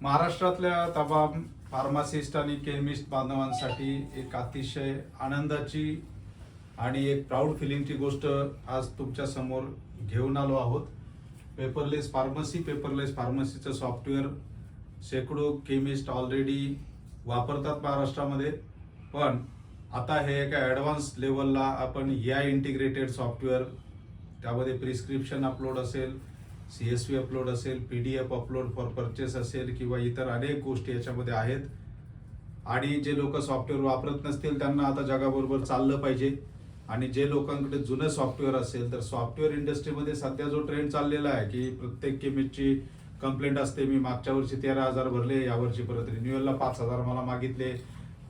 महाराष्ट्रातल्या तमाम फार्मासिस्ट आणि केमिस्ट बांधवांसाठी एक अतिशय आनंदाची आणि एक प्राऊड फिलिंगची गोष्ट आज तुमच्या समोर घेऊन आलो आहोत. पेपरलेस फार्मसीचं सॉफ्टवेअर शेकडो केमिस्ट ऑलरेडी वापरतात महाराष्ट्रामध्ये, पण आता हे एका ॲडव्हान्स लेवलला आपण AI इंटिग्रेटेड सॉफ्टवेअर, त्यामध्ये प्रिस्क्रिप्शन अपलोड असेल, CSV अपलोड असेल, PDF अपलोड फॉर परचेस असेल किंवा इतर अनेक गोष्टी याच्यामध्ये आहेत. आणि जे लोक सॉफ्टवेअर वापरत नसतील त्यांना आता जगाबरोबर चाललं पाहिजे. आणि जे लोकांकडे जुनं सॉफ्टवेअर असेल तर सॉफ्टवेअर इंडस्ट्रीमध्ये सध्या जो ट्रेंड चाललेला आहे की प्रत्येक केमिस्टची कंप्लेंट असते, मी मागच्या वर्षी 13,000 भरले, यावर्षी परत रिन्युअलला 5,000 मला मागितले,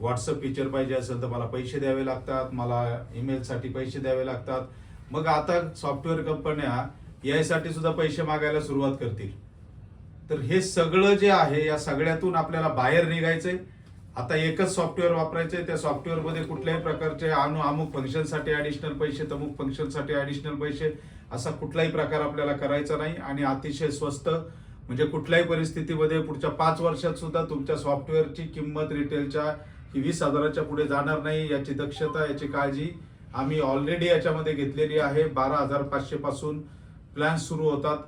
व्हॉट्सअप फीचर पाहिजे असेल तर मला पैसे द्यावे लागतात, मला ईमेलसाठी पैसे द्यावे लागतात. मग आता सॉफ्टवेअर कंपन्या यासाठी सुद्धा पैसे मागायला सुरुवात करतील. तर हे सगळं जे आहे या सगळ्यातून आपल्याला बाहेर निघायचंय. आता एकच सॉफ्टवेअर वापरायचंय. त्या सॉफ्टवेअरमध्ये कुठल्याही प्रकारचे अमुक फंक्शनसाठी ऍडिशनल पैसे, तमुक फंक्शनसाठी ऍडिशनल पैसे, असा कुठलाही प्रकार आपल्याला करायचा नाही. आणि अतिशय स्वस्त, म्हणजे कुठल्याही परिस्थितीमध्ये पुढच्या 5 वर्षात सुद्धा तुमच्या सॉफ्टवेअरची किंमत रिटेलच्या ही 20,000च्या पुढे जाणार नाही. याची दक्षता, याची काळजी आम्ही ऑलरेडी याच्यामध्ये घेतलेली आहे. 12,500 पासून प्लॅन्स सुरू होतात.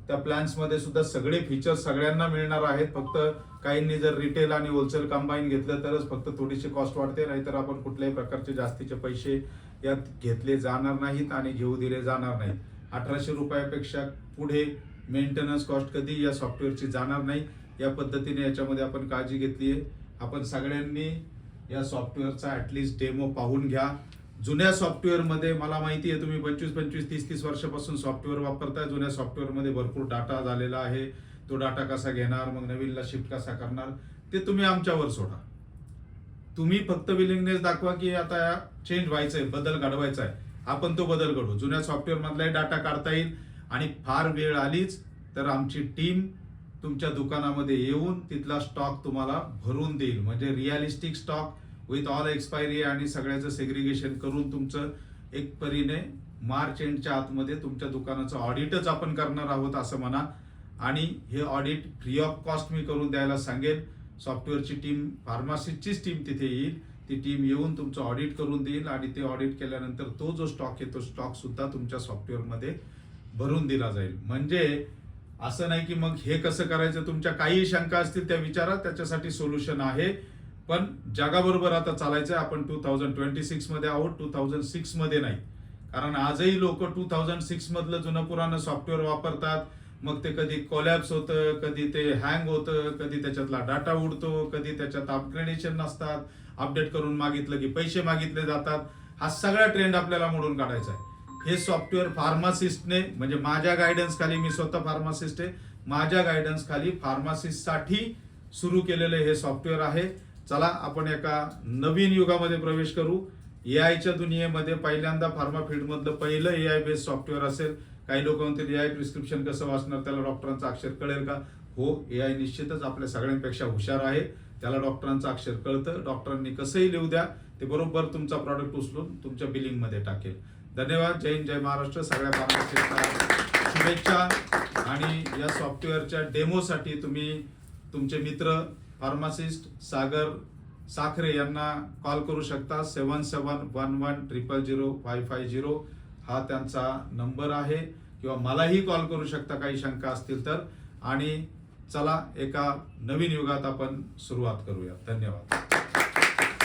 त्या प्लॅन्समध्ये सुद्धा सगळे फीचर्स सगळ्यांना मिळणार आहेत. फक्त काहींनी जर रिटेल आणि होलसेल कंबाईन घेतलं तरच फक्त थोडीशी कॉस्ट वाढते, नाहीतर आपण कुठल्याही प्रकारचे जास्तीचे पैसे यात घेतले जाणार नाहीत आणि घेऊ दिले जाणार नाहीत. 1,800 रुपयापेक्षा पुढे मेंटेनन्स कॉस्ट कधी या सॉफ्टवेअरची जाणार नाही. या पद्धतीने याच्यामध्ये आपण काळजी घेतली आहे. आपण सगळ्यांनी या सॉफ्टवेअरचा ॲटलिस्ट डेमो पाहून घ्या. जुन्या सॉफ्टवेअरमध्ये मला माहिती आहे तुम्ही 25, 30 वर्षापासून सॉफ्टवेअर वापरताय. जुन्या सॉफ्टवेअरमध्ये भरपूर डाटा झालेला आहे. तो डाटा कसा घेणार, मग नवीनला शिफ्ट कसा करणार, ते तुम्ही आमच्यावर सोडा. तुम्ही फक्त विलिंगनेस दाखवा की आता चेंज व्हायचंय, बदल घडवायचा आहे, आपण तो बदल घडवू. जुन्या सॉफ्टवेअर मधलाही डाटा काढता येईल. आणि फार वेळ आलीच तर आमची टीम तुमच्या दुकानामध्ये येऊन तिथला स्टॉक तुम्हाला भरून देईल. म्हणजे realistic stock with all expiry आणि सगळ्याचं सेग्रिगेशन करून तुमचं एक परीने मार्च एंडच्या आतमध्ये तुमच्या दुकानाचं ऑडिटच आपण करणार आहोत असं म्हणा. आणि हे audit free of cost me करून द्यायला सांगेल. सॉफ्टवेअरची टीम, फार्मासिस्टचीच टीम तिथे येईल. ती टीम येऊन तुमचं ऑडिट करून देईल आणि ते ऑडिट केल्यानंतर तो जो स्टॉक आहे तो स्टॉक सुद्धा तुमच्या सॉफ्टवेअरमध्ये भरून दिला जाईल. म्हणजे असं नाही की मग हे कसं करायचं, तुमच्या काही शंका असतील त्या विचारा, त्याच्यासाठी सोल्युशन आहे. पण जगाबरोबर आता चालायचं. आपण 2026 मध्ये आहोत, 2006 मध्ये नाही. कारण आजही लोक 2006 मधलं जुनं पुराणं सॉफ्टवेअर वापरतात. मग ते कधी कोलॅप्स होतं, कधी ते हँग होतं, कधी त्याच्यातला डाटा उडतो, कधी त्याच्यात अपग्रेडेशन नसतात, अपडेट करून मागितलं की पैसे मागितले जातात. हा सगळा ट्रेंड आपल्याला मोडून काढायचा आहे. हे सॉफ्टवेअर फार्मासिस्टने, म्हणजे माझ्या गायडन्स खाली, मी स्वतः फार्मासिस्ट आहे, माझ्या गायडन्स खाली फार्मासिस्टसाठी सुरू केलेलं हे सॉफ्टवेअर आहे. चला आपण एका नवीन युगामध्ये प्रवेश करू. AIच्या दुनियेमध्ये पहिल्यांदा फार्मा फील्डमधलं पहिलं AI बेस्ड सॉफ्टवेअर असेल. काही लोक म्हणतील AI प्रिस्क्रिप्शन कसं वाचणार, त्याला डॉक्टरांचं अक्षर कळेल का? हो, AI निश्चितच आपल्या सगळ्यांपेक्षा हुशार आहे. त्याला डॉक्टरांचं अक्षर कळतं. डॉक्टरांनी कसंही लिहू द्या, ते बरोबर तुमचा प्रॉडक्ट उचलून तुमच्या बिलिंगमध्ये टाकेल. धन्यवाद. जय हिंद, जय महाराष्ट्र. सगळ्या फार्मासिस्टला शुभेच्छा. आणि या सॉफ्टवेअरच्या डेमोसाठी तुम्ही तुमचे मित्र फार्मासिस्ट सागर साखरे यांना कॉल करू शकता. 7711000550 हा त्यांचा नंबर आहे. किंवा मलाही कॉल करू शकता काही शंका असतील तर. आणि चला एका नवीन युगात आपण सुरुवात करूया. धन्यवाद.